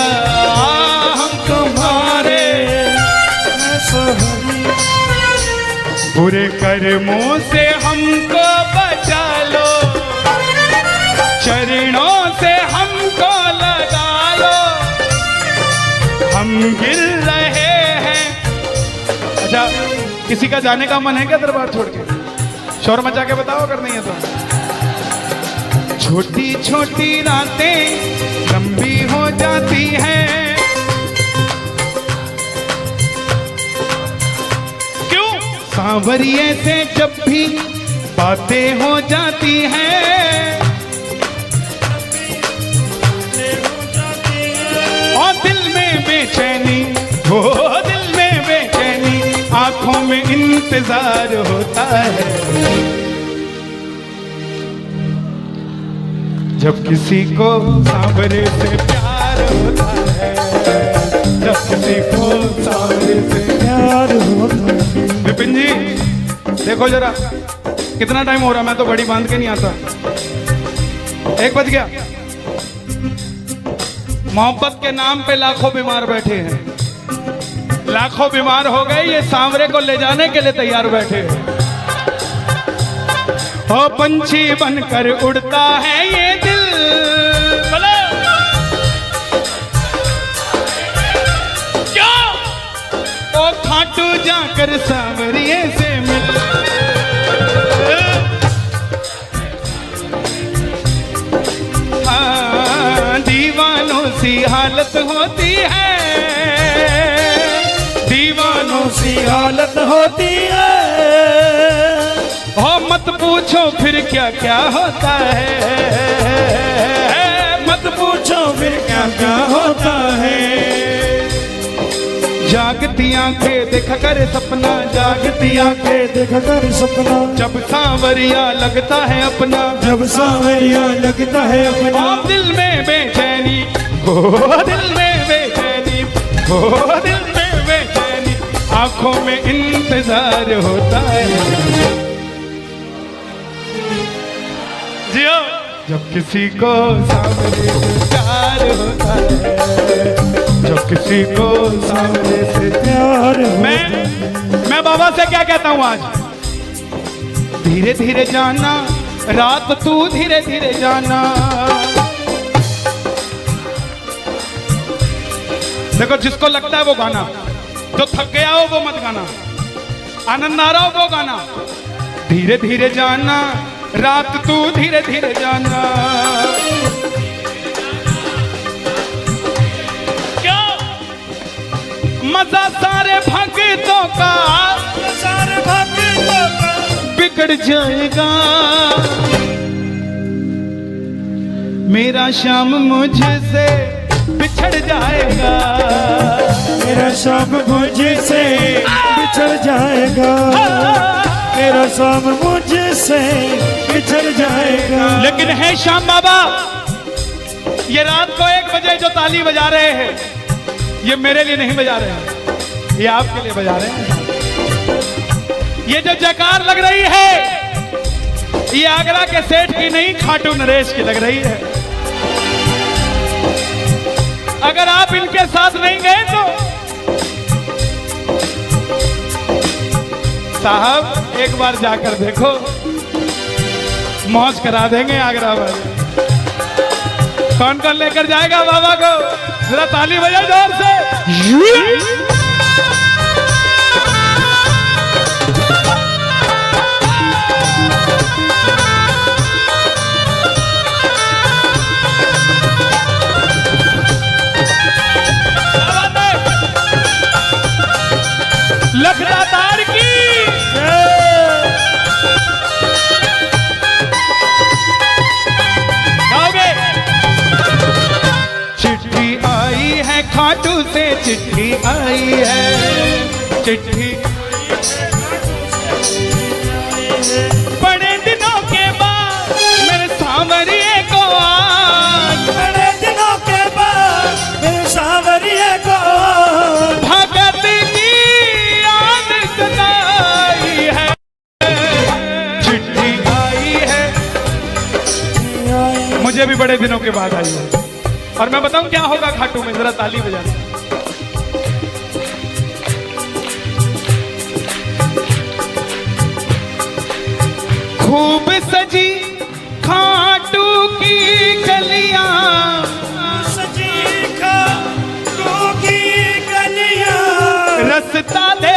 S1: हम तुम्हारे हैं सांवरिया। बुरे कर्मों से हमको बचा लो, चरणों से हमको लगा लो, हम गिर रहे हैं अच्छा, किसी का जाने का मन है क्या दरबार छोड़ के? शोर मचा के बताओ अगर नहीं है तो। छोटी छोटी रातें लंबी हो जाती हैं, क्यों? सांवरिये से जब भी बातें हो जाती हैं, और दिल में बेचैनी, हो दिल में बेचैनी, आंखों में इंतजार होता है। जब किसी को सांवरे से प्यार होता है, जब किसी को सांवरे से
S2: प्यार होता है।
S1: विपिन जी देखो जरा कितना टाइम हो रहा, मैं तो घड़ी बांध के नहीं आता। 1 बज गया। मोहब्बत के नाम पे लाखों बीमार बैठे हैं, लाखों बीमार हो गए, ये सांवरे को ले जाने के लिए तैयार बैठे हैं। ओ पंछी बनकर उड़ता है ये दिल, बोलो क्या? ओ खाटू जाकर सांवरिये से मिल, हाँ दीवानों सी हालत होती है, दीवानों सी हालत होती है। हो मत पूछो फिर क्या क्या होता है, मत पूछो फिर क्या क्या होता है। जागती आंखें देखा कर सपना, जागती आंखें
S2: देखा कर सपना,
S1: जब सांवरिया लगता है अपना,
S2: जब सांवरिया लगता है अपना।
S1: और दिल में बेचैनी, हो दिल में बेचैनी, हो दिल में बेचैनी, आंखों में इंतजार होता है। जियो जब किसी को सांवरे से प्यार होता है, जब किसी को सांवरे से
S2: प्यार होता है।
S1: मैं बाबा से क्या कहता हूं आज? धीरे धीरे जाना, रात तू धीरे धीरे जाना। देखो जिसको लगता है वो गाना, जो थक गया हो वो मत गाना, आनंद आ रहा हो वो गाना। धीरे धीरे जाना, रात तू धीरे धीरे जाना। क्या मजा सारे भक्तों का,
S2: सारे भक्तों का
S1: बिगड़ जाएगा। मेरा श्याम मुझसे बिछड़ जाएगा,
S2: मेरा शाम मुझसे बिछड़ जाएगा, मेरा शाम मुझसे बिछड़ जाएगा।
S1: लेकिन है श्याम बाबा, ये रात को 1 बजे जो ताली बजा रहे हैं, ये मेरे लिए नहीं बजा रहे हैं, ये आपके लिए बजा रहे हैं। ये जो जयकार लग रही है, ये आगरा के सेठ की नहीं, खाटू नरेश की लग रही है। अगर आप इनके साथ नहीं गए तो साहब एक बार जाकर देखो, मौज करा देंगे आगरा वाले। कौन कौन लेकर जाएगा बाबा को? जरा ताली बजाओ जोर से। लखदातार की गाओगे? चिट्ठी आई है खाटू से, चिट्ठी आई है, चिट्ठी बड़े दिनों के बाद मेरे सांवरिये को आज,
S2: बड़े दिनों के बाद मेरे सांवरिये को
S1: भगत की याद सताई है। चिट्ठी आई है, मुझे भी बड़े दिनों के बाद आई है। और मैं बताऊं क्या होगा खाटू में, जरा ताली बजाना। खूब सजी खाटू की गलियां,
S2: सजी खाटू की गलियां,
S1: रस्ता दे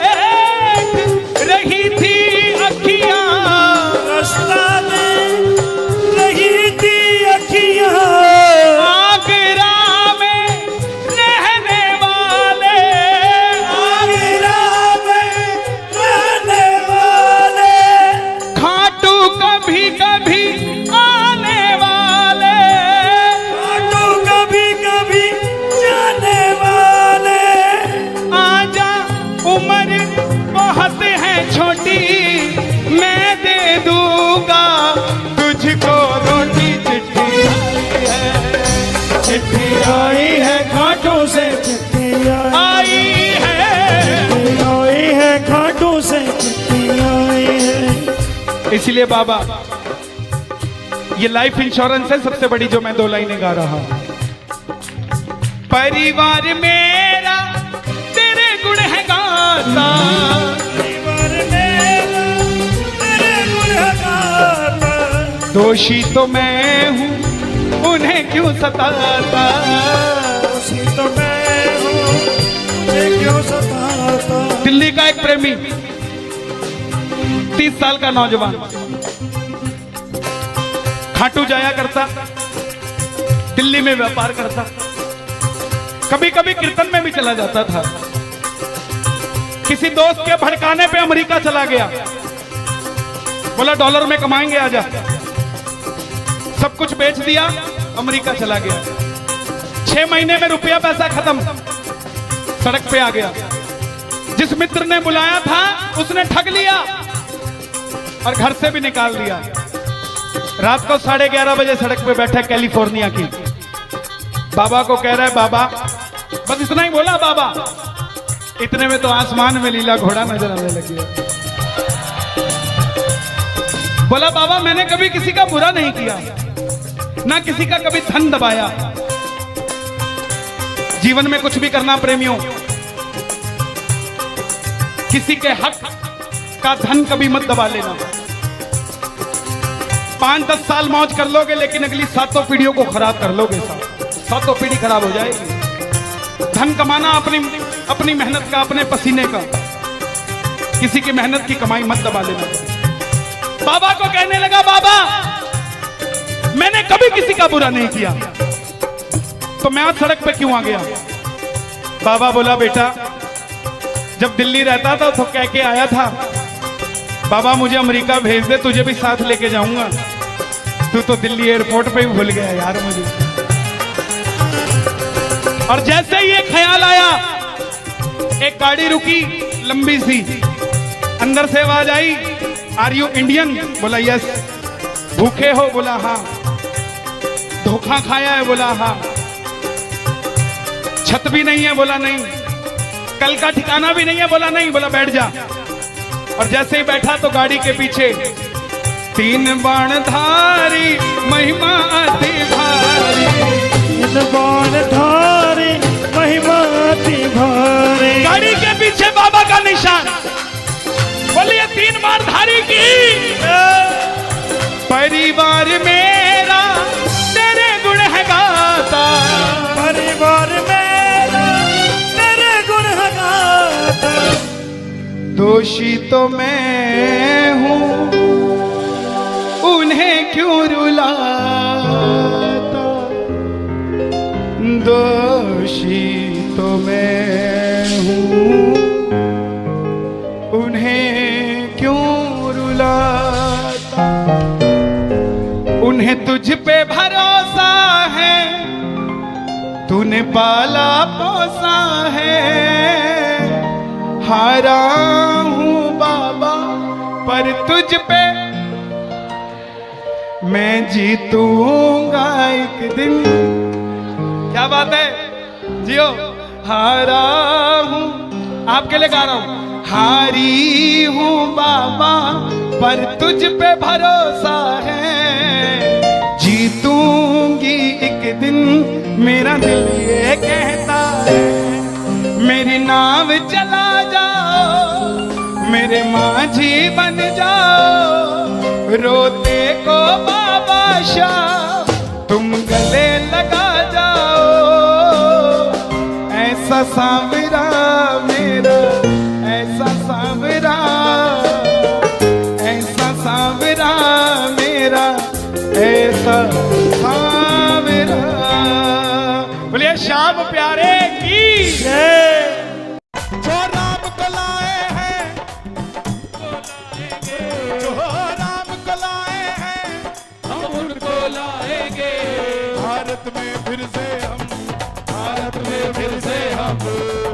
S1: इसलिए बाबा ये लाइफ इंश्योरेंस है सबसे बड़ी जो मैं 2 लाइनें गा रहा हूं। परिवार मेरा तेरे गुण है गाता,
S2: परिवार मेरा तेरे गुण है गाता,
S1: दोषी तो मैं हूँ उन्हें क्यों सताता,
S2: दोषी तो मैं हूँ मुझे क्यों सताता।
S1: दिल्ली का एक प्रेमी 30 साल का नौजवान खाटू जाया करता, दिल्ली में व्यापार करता, कभी कभी कीर्तन में भी चला जाता था। किसी दोस्त के भड़काने पे अमेरिका चला गया, बोला डॉलर में कमाएंगे आजा, सब कुछ बेच दिया, अमेरिका चला गया। 6 महीने में रुपया पैसा खत्म, सड़क पे आ गया। जिस मित्र ने बुलाया था उसने ठग लिया और घर से भी निकाल दिया। रात को 11:30 बजे सड़क पे बैठा कैलिफोर्निया की, बाबा को कह रहा है बाबा, बस इतना ही बोला बाबा, इतने में तो आसमान में लीला घोड़ा नजर आने लगी। बोला बाबा मैंने कभी किसी का बुरा नहीं किया, ना किसी का कभी धन दबाया। जीवन में कुछ भी करना प्रेमियों, किसी के हक का धन कभी मत दबा लेना। 5-10 साल मौज कर लोगे लेकिन अगली 7 पीढ़ियों को खराब कर लोगे। 7 पीढ़ी खराब हो जाएगी। धन कमाना अपनी मेहनत का, अपने पसीने का, किसी की मेहनत की कमाई मत दबा लेना। बाबा को कहने लगा बाबा मैंने कभी किसी का बुरा नहीं किया, तो मैं आज सड़क पे क्यों आ गया। बाबा बोला बेटा जब दिल्ली रहता था तो कह के आया था बाबा मुझे अमेरिका भेज दे, तुझे भी साथ लेके जाऊंगा। तू तो दिल्ली एयरपोर्ट पे ही भूल गया यार मुझे। और जैसे ही एक ख्याल आया, एक गाड़ी रुकी लंबी सी, अंदर से आवाज आई आर यू इंडियन, बोला यस। भूखे हो, बोला हाँ। धोखा खाया है, बोला हाँ। छत भी नहीं है, बोला नहीं। कल का ठिकाना भी नहीं है, बोला नहीं। बोला बैठ जा। और जैसे ही बैठा तो गाड़ी के पीछे 3 बाणधारी महिमा अति भारी,
S2: 3 बाणधारी महिमा अति भारी।
S1: गाड़ी के पीछे बाबा का निशान, बोलिए 3 बाणधारी की। परिवार मेरा तेरे गुण है गाता,
S2: परिवार मेरा तेरे गुण है गाता,
S1: दोषी तो मैं हूं उन्हें क्यों रुलाता, दोषी तो मैं हूं उन्हें क्यों रुलाता। उन्हें तुझ पे भरोसा है, तूने पाला पोसा है। हारा हूं बाबा पर तुझ पे मैं जीतूंगा एक दिन। क्या बात है, जियो। हारा हूं, आपके लिए गा रहा हूं। हारी हूं बाबा पर तुझ पे भरोसा है, जीतूंगी एक दिन मेरा दिल ये कहता है। मेरी नाव चला जाओ, मेरे माझी बन जाओ, रोते को बाबा शाह तुम गले लगा जाओ। ऐसा सांवरा मेरा, ऐसा सांवरा, ऐसा सांवरा मेरा, ऐसा सांवरा। बोलिए श्याम प्यारे की जय। जो राम को लाए हैं, जो राम को लाए हैं, हम उनको लाएंगे। भारत में फिर से हम, भारत में फिर से हम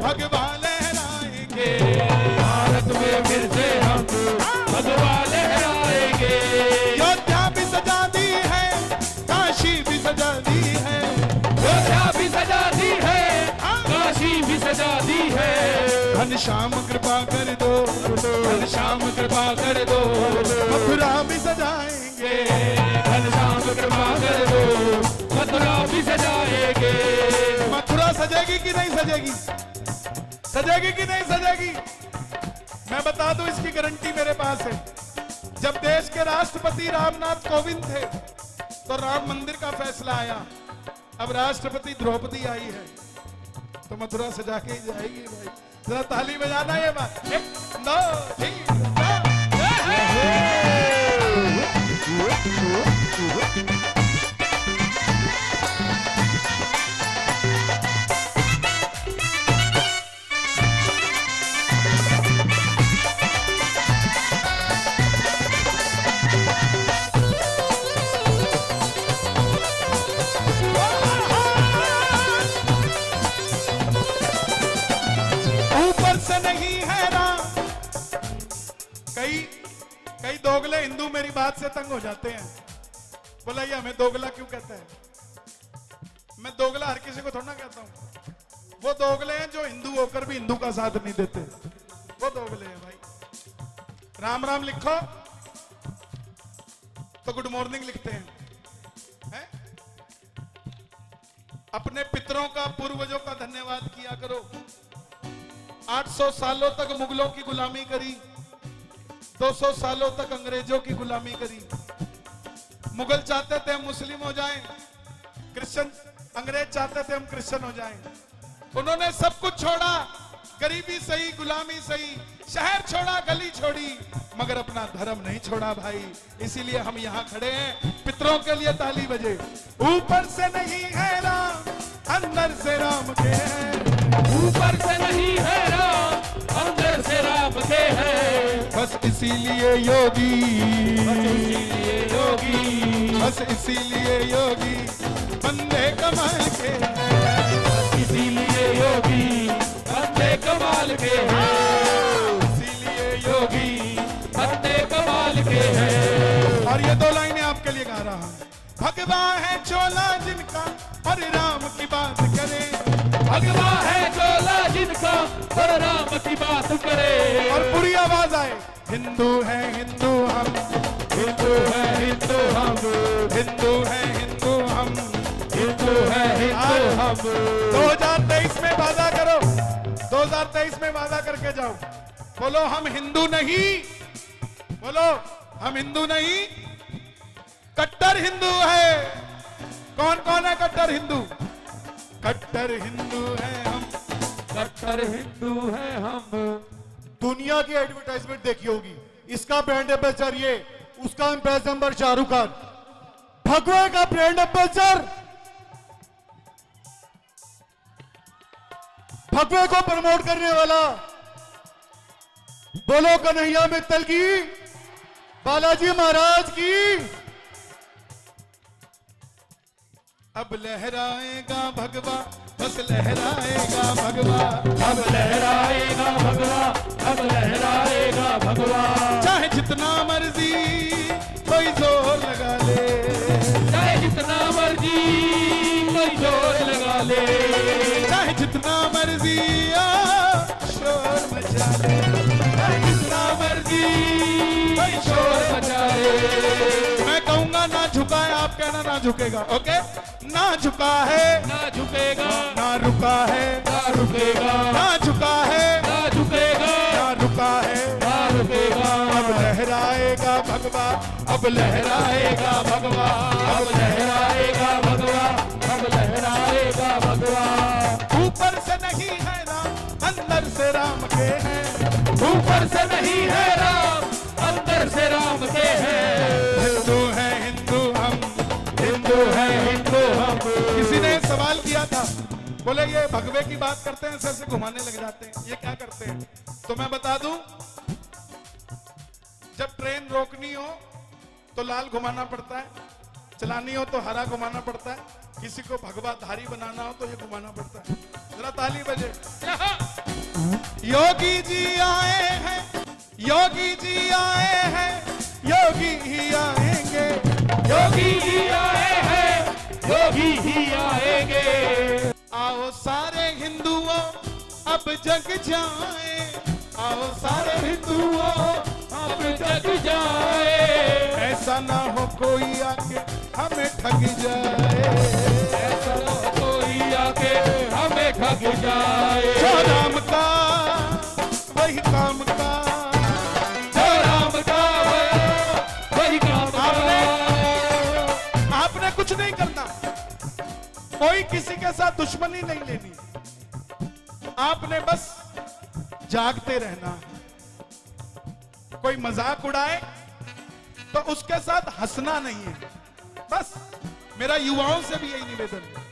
S1: भगवान लहराएंगे। भारत में फिर से हम
S4: भी सजा दी है।
S3: घनश्याम कृपा कर दो,
S4: घनश्याम कृपा कर दो,
S3: मथुरा भी सजाएंगे।
S4: घनश्याम कृपा कर दो, मथुरा भी सजाएंगे।
S3: मथुरा सजेगी कि नहीं सजेगी? सजेगी कि नहीं सजेगी? मैं बता दूं, इसकी गारंटी मेरे पास है। जब देश के राष्ट्रपति रामनाथ कोविंद थे तो राम मंदिर का फैसला आया। अब राष्ट्रपति द्रौपदी आई है तो मथुरा सजा के ही जाएगी भाई। जरा ताली बजाना ये बात। 1 2 3 नहीं है राम। कई दोगले हिंदू मेरी बात से तंग हो जाते हैं। बोला ये हमें दोगला क्यों कहता है? मैं दोगला हर किसी को थोड़ा ना कहता हूं। वो दोगले हैं जो हिंदू होकर भी हिंदू का साथ नहीं देते, वो दोगले हैं भाई। राम राम लिखो तो गुड मॉर्निंग लिखते हैं, हैं? अपने पितरों का, पूर्वजों का धन्यवाद किया करो। 800 सालों तक मुगलों की गुलामी करी, 200 सालों तक अंग्रेजों की गुलामी करी। मुगल चाहते थे हम मुस्लिम हो जाएं, क्रिश्चियन, अंग्रेज चाहते थे हम क्रिश्चियन हो जाएं। उन्होंने सब कुछ छोड़ा, गरीबी सही, गुलामी सही, शहर छोड़ा, गली छोड़ी, मगर अपना धर्म नहीं छोड़ा भाई। इसीलिए हम यहाँ खड़े हैं। पितरों के लिए ताली बजे। ऊपर से नहीं है राम, अंदर से राम के हैं।
S4: ऊपर से नहीं है राम, अंदर से राम के हैं।
S3: बस इसीलिए योगी,
S4: बस इसीलिए योगी,
S3: बस इसीलिए योगी बंदे कमाल के हैं।
S4: इसीलिए योगी बंदे कमाल के हैं।
S3: इसीलिए योगी
S4: बंदे कमाल के हैं।
S3: और ये 2 लाइनें आपके लिए गा रहा हूं। भगवा है चोला जिनका और राम की बात करे,
S4: भगवा है चोला जिनका और राम की बात करे।
S3: और पूरी आवाज आए। हिंदू है हिंदू हम,
S4: हिंदू है हिंदू हम,
S3: हिंदू है हिंदू हम,
S4: हिंदू है हिंदू हम।
S3: 2023 में वादा करो, 2023 में वादा करके जाओ। बोलो हम हिंदू नहीं, बोलो हम हिंदू नहीं, कट्टर हिंदू है। कौन कौन है कट्टर हिंदू? कट्टर हिंदू है हम,
S4: कट्टर हिंदू है हम।
S2: दुनिया की एडवर्टाइजमेंट देखी होगी, इसका ब्रांड एम्बेसडर ये, उसका एम्बेसडर शाहरुख खान। भगवे का ब्रांड एम्बेसडर, भगवे को प्रमोट करने वाला। बोलो कन्हैया मित्तल की, बालाजी महाराज की।
S3: अब लहराएगा भगवा, बस लहराएगा भगवा,
S4: अब लहराएगा भगवा, अब लहराएगा भगवा।
S3: चाहे जितना मर्जी कोई जोर लगा ले,
S4: चाहे जितना मर्जी कोई जोर लगा ले,
S3: चाहे जितना मर्जी शोर मचा ले,
S4: चाहे जितना मर्जी कोई शोर मचा ले।
S3: मैं कहूंगा ना झुका है, आप कहना ना झुकेगा। ओके? ना झुका है,
S4: ना झुकेगा,
S3: ना रुका है,
S4: ना रुकेगा,
S3: ना झुका है,
S4: ना झुकेगा,
S3: ना रुका है,
S4: ना रुकेगा।
S3: अब लहराएगा भगवा, अब लहराएगा भगवा,
S4: अब लहराएगा भगवा, अब लहराएगा भगवा।
S3: ऊपर से नहीं है राम, अंदर से राम के हैं।
S4: ऊपर से नहीं है राम, अंदर से राम के हैं।
S3: हिंदू है हिंदू हम,
S4: हिंदू है हिंदू हम।
S3: किसी ने सवाल किया था, बोले ये भगवे की बात करते हैं, सर से घुमाने लग जाते हैं, ये क्या करते हैं? तो मैं बता दूं, जब ट्रेन रोकनी हो तो लाल घुमाना पड़ता है, चलानी हो तो हरा घुमाना पड़ता है, किसी को भगवा धारी बनाना हो तो ये घुमाना पड़ता है। जरा ताली बजे। योगी जी आए हैं, योगी जी आए हैं, योगी ही आएंगे,
S4: योगी ही आए हैं, योगी ही आएंगे।
S3: आओ सारे हिंदुओं अब जग जाए, आओ सारे हिंदुओं
S4: अब जग जाए,
S3: ऐसा ना हो कोई आके हमें ठग जाए।
S4: ऐसा ना हो कोई आके हमें ठग जाए।
S3: जो राम का वही काम का,
S4: जो राम का वही काम का।
S3: आपने कुछ नहीं करना, कोई किसी के साथ दुश्मनी नहीं लेनी, आपने बस जागते रहना है। कोई मजाक उड़ाए तो उसके साथ हंसना नहीं है। बस मेरा युवाओं से भी यही निवेदन है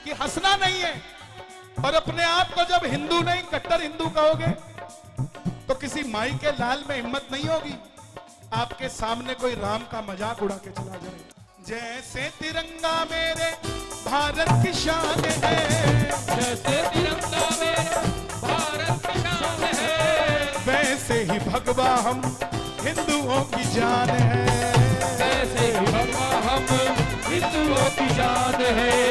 S3: कि हंसना नहीं है। और अपने आप को जब हिंदू नहीं कट्टर हिंदू कहोगे तो किसी माई के लाल में हिम्मत नहीं होगी आपके सामने कोई राम का मजाक उड़ा के चला जाए। जैसे तिरंगा मेरे भारत की शान है,
S4: जैसे तिरंगा मेरे भारत की शान है,
S3: वैसे ही भगवा हम हिंदुओं की जान है।
S4: वैसे ही भगवा हम हिंदुओं की जान है।